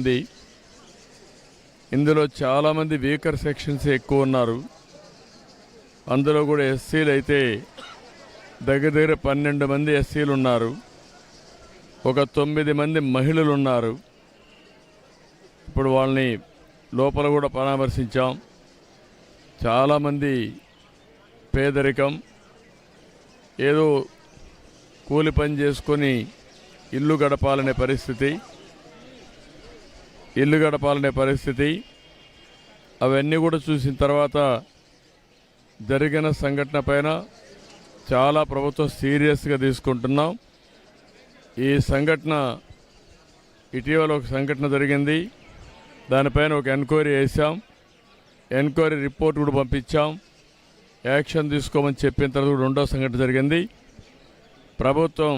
జరిగింది. ఇందులో చాలామంది వీకర్ సెక్షన్స్ ఎక్కువ ఉన్నారు. అందులో కూడా ఎస్సీలు అయితే దగ్గర 12 మంది ఎస్సీలు ఉన్నారు. ఒక 9 మంది మహిళలు ఉన్నారు. ఇప్పుడు వాళ్ళని లోపల కూడా పరామర్శించాం. చాలామంది పేదరికం, ఏదో కూలి పని చేసుకొని ఇల్లు గడపాలనే పరిస్థితి. అవన్నీ కూడా చూసిన తర్వాత జరిగిన సంఘటన పైన చాలా ప్రభుత్వం సీరియస్గా తీసుకుంటున్నాం. ఈ సంఘటన ఇటీవల ఒక సంఘటన జరిగింది. దానిపైన ఒక ఎంక్వైరీ వేసాం. ఎంక్వైరీ రిపోర్ట్ కూడా పంపించాం. యాక్షన్ తీసుకోమని చెప్పిన తర్వాత కూడా రెండో సంఘటన జరిగింది. ప్రభుత్వం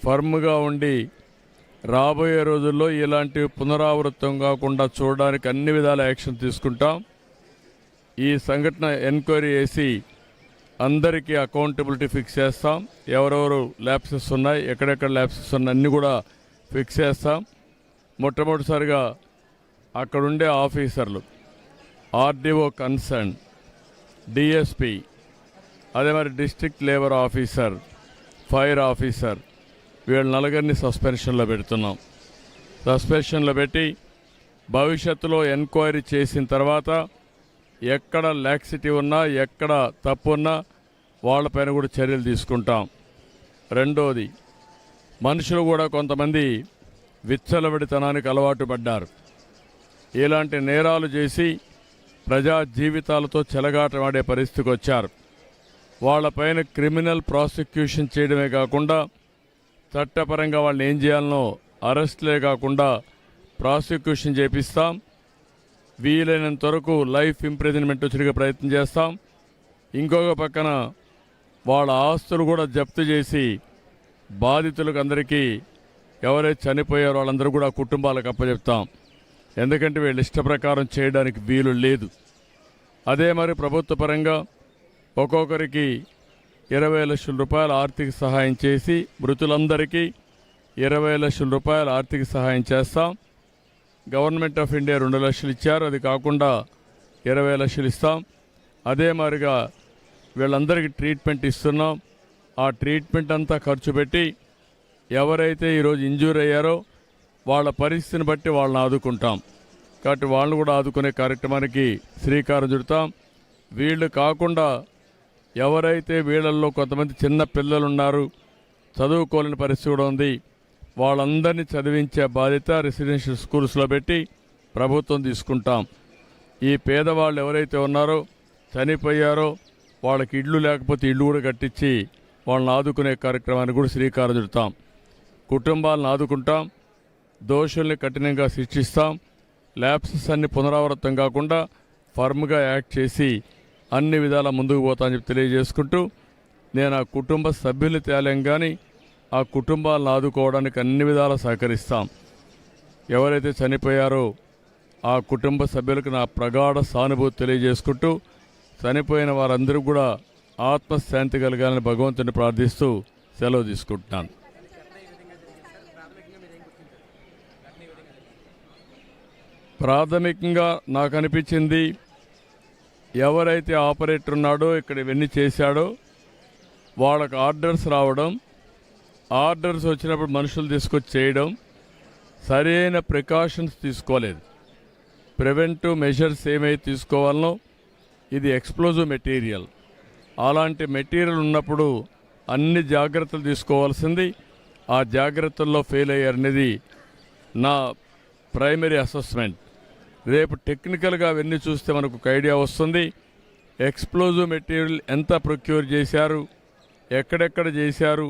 ఫర్మ్గా ఉండి రాబోయే రోజుల్లో ఇలాంటి పునరావృతం కాకుండా చూడడానికి అన్ని విధాల యాక్షన్ తీసుకుంటాం. ఈ సంఘటన ఎంక్వైరీ చేసి అందరికీ అకౌంటబిలిటీ ఫిక్స్ చేస్తాం. ఎవరెవరు ల్యాప్సెస్ ఉన్నాయి, ఎక్కడెక్కడ ల్యాప్సెస్ ఉన్నాయి అన్నీ కూడా ఫిక్స్ చేస్తాం. మొట్టమొదటిసారిగా అక్కడుండే ఆఫీసర్లు, ఆర్డీఓ కన్సర్న్, డిఎస్పి, అదే మరి district labour officer, fire officer, వీళ్ళ నలుగురిని సస్పెన్షన్లో పెడుతున్నాం. సస్పెన్షన్లో పెట్టి భవిష్యత్తులో ఎంక్వైరీ చేసిన తర్వాత ఎక్కడ లాక్సిటీ ఉన్నా, ఎక్కడ తప్పు ఉన్నా వాళ్ళపైన కూడా చర్యలు తీసుకుంటాం. రెండోది, మనుషులు కూడా కొంతమంది విచ్చలవిడితనానికి అలవాటు పడ్డారు. ఇలాంటి నేరాలు చేసి ప్రజా జీవితాలతో చెలగాటమాడే పరిస్థితికి వచ్చారు. వాళ్ళపైన క్రిమినల్ ప్రాసిక్యూషన్ చేయడమే కాకుండా చట్టపరంగా వాళ్ళని ఏం చేయాలనో అరెస్ట్లే కాకుండా ప్రాసిక్యూషన్ చేపిస్తాం. వీలైనంత వరకు లైఫ్ ఇంప్రిజన్మెంట్ వచ్చే ప్రయత్నం చేస్తాం. ఇంకొక పక్కన వాళ్ళ ఆస్తులు కూడా జప్తు చేసి బాధితులకు అందరికీ ఎవరైతే చనిపోయారో వాళ్ళందరూ కూడా కుటుంబాలకు అప్పచెప్తాం. ఎందుకంటే వీళ్ళు ఇష్ట ప్రకారం చేయడానికి వీలు లేదు. అదే మరి ప్రభుత్వ పరంగా ఒక్కొక్కరికి 20 లక్షల రూపాయల ఆర్థిక సహాయం చేసి మృతులందరికీ 20 లక్షల రూపాయల ఆర్థిక సహాయం చేస్తాం. గవర్నమెంట్ ఆఫ్ ఇండియా 2 లక్షలు ఇచ్చారు. అది కాకుండా 20 లక్షలు ఇస్తాం. అదే మాదిరిగా వీళ్ళందరికీ ట్రీట్మెంట్ ఇస్తున్నాం. ఆ ట్రీట్మెంట్ అంతా ఖర్చు పెట్టి ఎవరైతే ఈరోజు ఇంజూర్ అయ్యారో వాళ్ళ పరిస్థితిని బట్టి వాళ్ళని ఆదుకుంటాం. కాబట్టి వాళ్ళని కూడా ఆదుకునే కార్యక్రమానికి శ్రీకారం చుడతాం. వీళ్ళు కాకుండా ఎవరైతే వీళ్ళల్లో కొంతమంది చిన్న పిల్లలు ఉన్నారు, చదువుకోలేని పరిస్థితి కూడా ఉంది, వాళ్ళందరినీ చదివించే బాధ్యత రెసిడెన్షియల్ స్కూల్స్లో పెట్టి ప్రభుత్వం తీసుకుంటాం. ఈ పేదవాళ్ళు ఎవరైతే ఉన్నారో, చనిపోయారో, వాళ్ళకి ఇళ్ళు లేకపోతే ఇళ్ళు కూడా కట్టించి వాళ్ళని ఆదుకునే కార్యక్రమానికి కూడా శ్రీకారం చుడతాం. కుటుంబాలను ఆదుకుంటాం. దోషుల్ని కఠినంగా శిక్షిస్తాం. ల్యాప్సెస్ అన్ని పునరావృతం కాకుండా ఫర్మ్గా యాక్ట్ చేసి అన్ని విధాలా ముందుకు పోతామని చెప్పి తెలియజేసుకుంటూ, నేను ఆ కుటుంబ సభ్యుల్ని తేలేం కానీ ఆ కుటుంబాలను ఆదుకోవడానికి అన్ని విధాలా సహకరిస్తాం. ఎవరైతే చనిపోయారో ఆ కుటుంబ సభ్యులకు నా ప్రగాఢ సానుభూతి తెలియజేసుకుంటూ, చనిపోయిన వారందరూ కూడా ఆత్మశాంతి కలగాలని భగవంతుని ప్రార్థిస్తూ సెలవు తీసుకుంటున్నాను. ప్రాథమికంగా నాకు అనిపించింది, ఎవరైతే ఆపరేటర్ ఉన్నాడో, ఇక్కడ ఇవన్నీ చేశాడో వాళ్ళకు ఆర్డర్స్ రావడం, ఆర్డర్స్ వచ్చినప్పుడు మనుషులు తీసుకొచ్చి చేయడం, సరైన ప్రికాషన్స్ తీసుకోలేదు. ప్రివెంటివ్ మెజర్స్ ఏమైతే తీసుకోవాలనో, ఇది ఎక్స్ప్లోజివ్ మెటీరియల్, అలాంటి మెటీరియల్ ఉన్నప్పుడు అన్ని జాగ్రత్తలు తీసుకోవాల్సింది. ఆ జాగ్రత్తల్లో ఫెయిల్ అయ్యారనేది నా ప్రైమరీ అసెస్మెంట్. రేపు టెక్నికల్గా అవన్నీ చూస్తే మనకు ఒక ఐడియా వస్తుంది. ఎక్స్ప్లోజివ్ మెటీరియల్ ఎంత ప్రొక్యూర్ చేశారు, ఎక్కడెక్కడ చేశారు,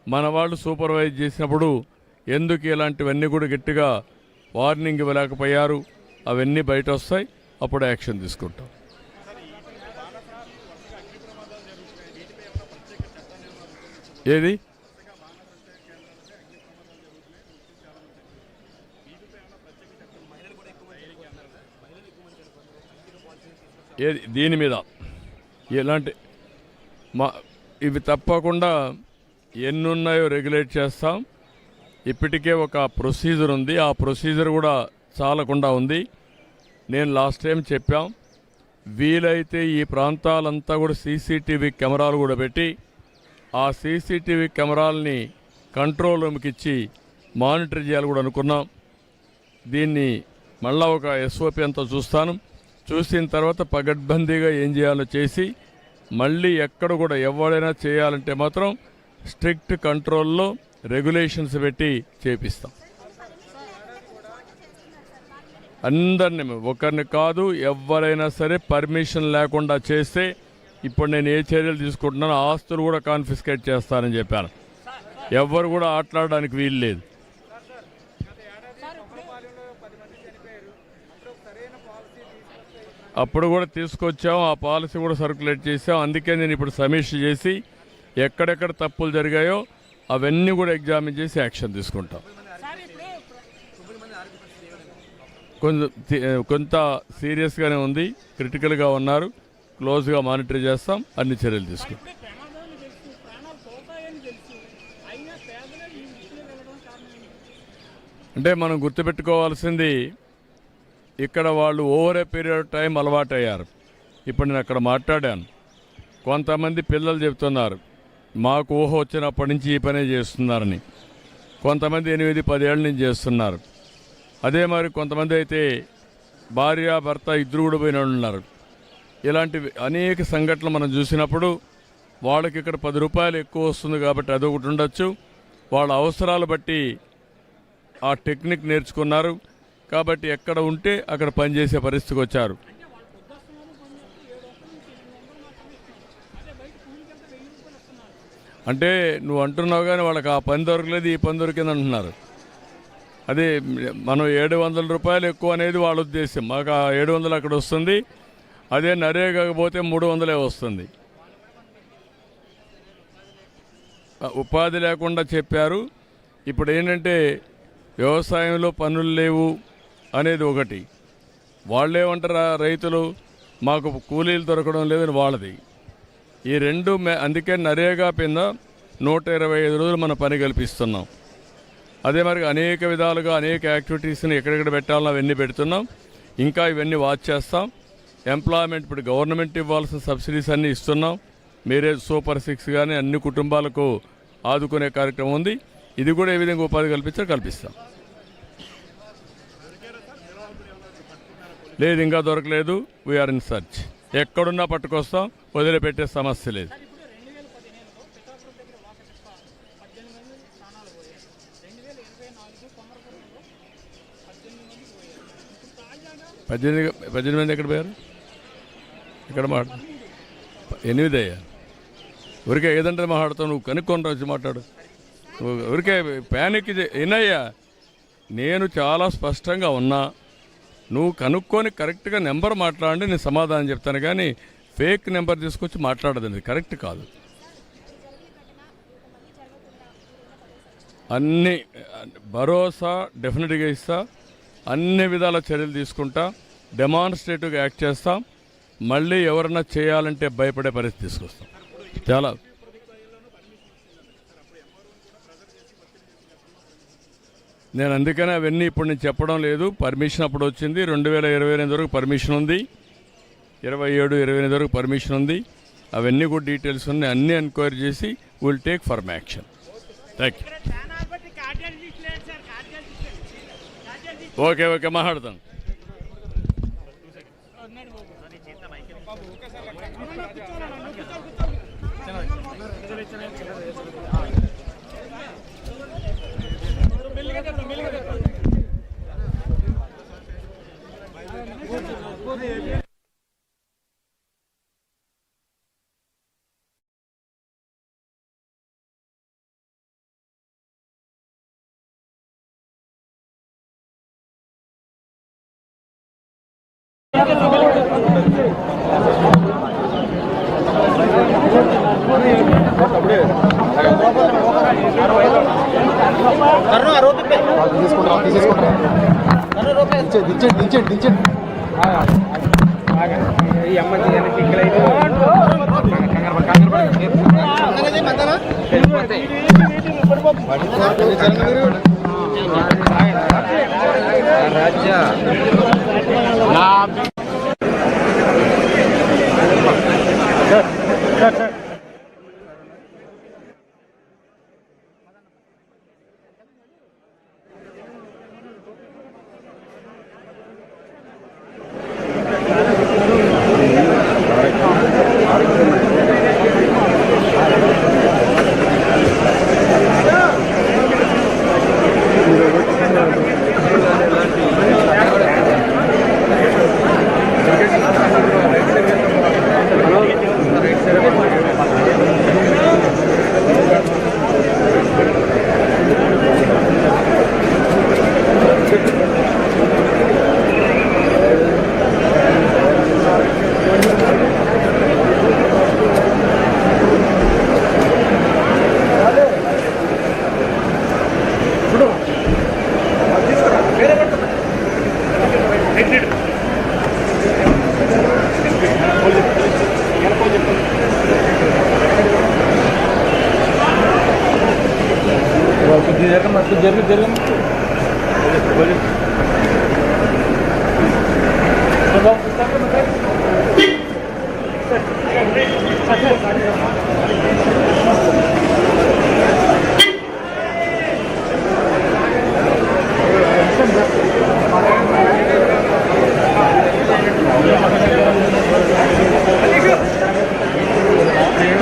మన వాళ్ళు సూపర్వైజ్ చేసినప్పుడు ఎందుకు ఇలాంటివన్నీ కూడా గట్టిగా వార్నింగ్ ఇవ్వలేకపోయారు, అవన్నీ బయట వస్తాయి. అప్పుడు యాక్షన్ తీసుకుంటాం. ఏది ఏది దీని మీద ఎలాంటి ఇవి తప్పకుండా ఎన్నున్నాయో రెగ్యులేట్ చేస్తాం. ఇప్పటికే ఒక ప్రొసీజర్ ఉంది. ఆ ప్రొసీజర్ కూడా చాలకుండా ఉంది. నేను లాస్ట్ టైం చెప్పాం, వీలైతే ఈ ప్రాంతాలంతా కూడా సీసీటీవీ కెమెరాలు కూడా పెట్టి ఆ సీసీటీవీ కెమెరాలని కంట్రోల్ రూమ్కి ఇచ్చి మానిటర్ చేయాలి కూడా అనుకున్నాం. దీన్ని మళ్ళా ఒక ఎస్ఓపి అంతా చూస్తాను. చూసిన తర్వాత పగడ్బందీగా ఏం చేయాలో చేసి మళ్ళీ ఎక్కడ కూడా ఎవరైనా చేయాలంటే మాత్రం స్ట్రిక్ట్ కంట్రోల్లో రెగ్యులేషన్స్ పెట్టి చేపిస్తాం. అందరినీ, ఒకరిని కాదు, ఎవరైనా సరే పర్మిషన్ లేకుండా చేస్తే ఇప్పుడు నేను ఏ చర్యలు తీసుకుంటున్నానో ఆస్తులు కూడా కాన్ఫిస్కేట్ చేస్తానని చెప్పాను. ఎవ్వరు కూడా ఆటలాడడానికి వీలు లేదు. అప్పుడు కూడా తీసుకొచ్చాం, ఆ పాలసీ కూడా సర్క్యులేట్ చేసాం. అందుకే నేను ఇప్పుడు సమీక్ష చేసి ఎక్కడెక్కడ తప్పులు జరిగాయో అవన్నీ కూడా ఎగ్జామిన్ చేసి యాక్షన్ తీసుకుంటాం. కొంత సీరియస్గానే ఉంది, క్రిటికల్గా ఉన్నారు, క్లోజ్గా మానిటర్ చేస్తాం, అన్ని చర్యలు తీసుకుంటాం. అంటే మనం గుర్తుపెట్టుకోవాల్సింది, ఇక్కడ వాళ్ళు over a period of time అలవాటయ్యారు. ఇప్పుడు నేను అక్కడ మాట్లాడాను, కొంతమంది పిల్లలు చెప్తున్నారు మాకు ఊహ వచ్చినప్పటి నుంచి ఈ పనే చేస్తున్నారని. కొంతమంది 8-10 ఏళ్ళ నుంచి చేస్తున్నారు. అదే మరి కొంతమంది అయితే భార్య భర్త ఇద్దరు కూడా పోయిన వాళ్ళు ఉన్నారు. ఇలాంటి అనేక సంఘటనలు మనం చూసినప్పుడు వాళ్ళకి ఇక్కడ 10 రూపాయలు ఎక్కువ వస్తుంది కాబట్టి అదొకటి ఉండొచ్చు. వాళ్ళ అవసరాలు బట్టి ఆ టెక్నిక్ నేర్చుకున్నారు కాబట్టి ఎక్కడ ఉంటే అక్కడ పనిచేసే పరిస్థితికి వచ్చారు. అంటే నువ్వు అంటున్నావు కానీ వాళ్ళకి ఆ పని దొరకలేదు, ఈ పని దొరికింది అంటున్నారు. అదే మనం 700 రూపాయలు ఎక్కువ అనేది వాళ్ళ ఉద్దేశం. మాకు ఆ 700 అక్కడ వస్తుంది, అదే నరేగాకపోతే 300 వస్తుంది. ఉపాధి లేకుండా చెప్పారు. ఇప్పుడు ఏంటంటే వ్యవసాయంలో పనులు లేవు అనేది ఒకటి. వాళ్ళేమంటారా రైతులు, మాకు కూలీలు దొరకడం లేదని వాళ్ళది. ఈ రెండు అందుకే నరేగా కింద 125 రోజులు మన పని కల్పిస్తున్నాం. అదే మరి అనేక విధాలుగా అనేక యాక్టివిటీస్ని ఎక్కడెక్కడ పెట్టాలో అవన్నీ పెడుతున్నాం. ఇంకా ఇవన్నీ వాచ్ చేస్తాం. ఎంప్లాయ్మెంట్ ఇప్పుడు గవర్నమెంట్ ఇవ్వాల్సిన సబ్సిడీస్ అన్నీ ఇస్తున్నాం. మీరే సూపర్ 6 కానీ అన్ని కుటుంబాలకు ఆదుకునే కార్యక్రమం ఉంది. ఇది కూడా ఏ విధంగా ఉపాధి కల్పిస్తాం. లేదు, ఇంకా దొరకలేదు. We are in search. ఎక్కడున్నా పట్టుకొస్తాం, వదిలిపెట్టే సమస్య లేదు. 18 మంది ఎక్కడ పోయారు? ఇక్కడ 8 అయ్యా. ఊరికే ఏదంటే మాట్లాడుతావు, నువ్వు కనుక్కొని వచ్చి మాట్లాడు. ఊరికే ప్యానిక్ వినయ్యా, నేను చాలా స్పష్టంగా ఉన్నా. నువ్వు కనుక్కొని కరెక్ట్గా నెంబర్ మాట్లాడండి, నేను సమాధానం చెప్తాను. కానీ ఫేక్ నెంబర్ తీసుకొచ్చి మాట్లాడదండి, కరెక్ట్ కాదు. అన్ని భరోసా డెఫినెట్గా ఇస్తా, అన్ని విధాల చర్యలు తీసుకుంటా, డెమాన్స్ట్రేటివ్గా యాక్ట్ చేస్తాం. మళ్ళీ ఎవరన్నా చేయాలంటే భయపడే పరిస్థితి తీసుకొస్తాం. చాలా నేను అందుకనే అవన్నీ ఇప్పుడు నేను చెప్పడం లేదు. పర్మిషన్ అప్పుడు వచ్చింది. 2028 వరకు పర్మిషన్ ఉంది, 27-28 వరకు పర్మిషన్ ఉంది. అవన్నీ కూడా డీటెయిల్స్ ఉన్నాయి. అన్నీ ఎంక్వైరీ చేసి will take firm action. Thank you. Okay మాట్లాడతాను. కంగారు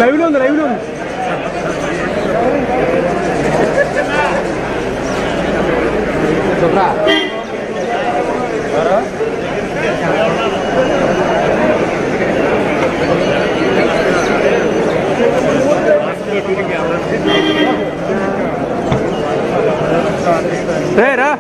లైవ్లో ఉంది లైవ్లో ఉంది రా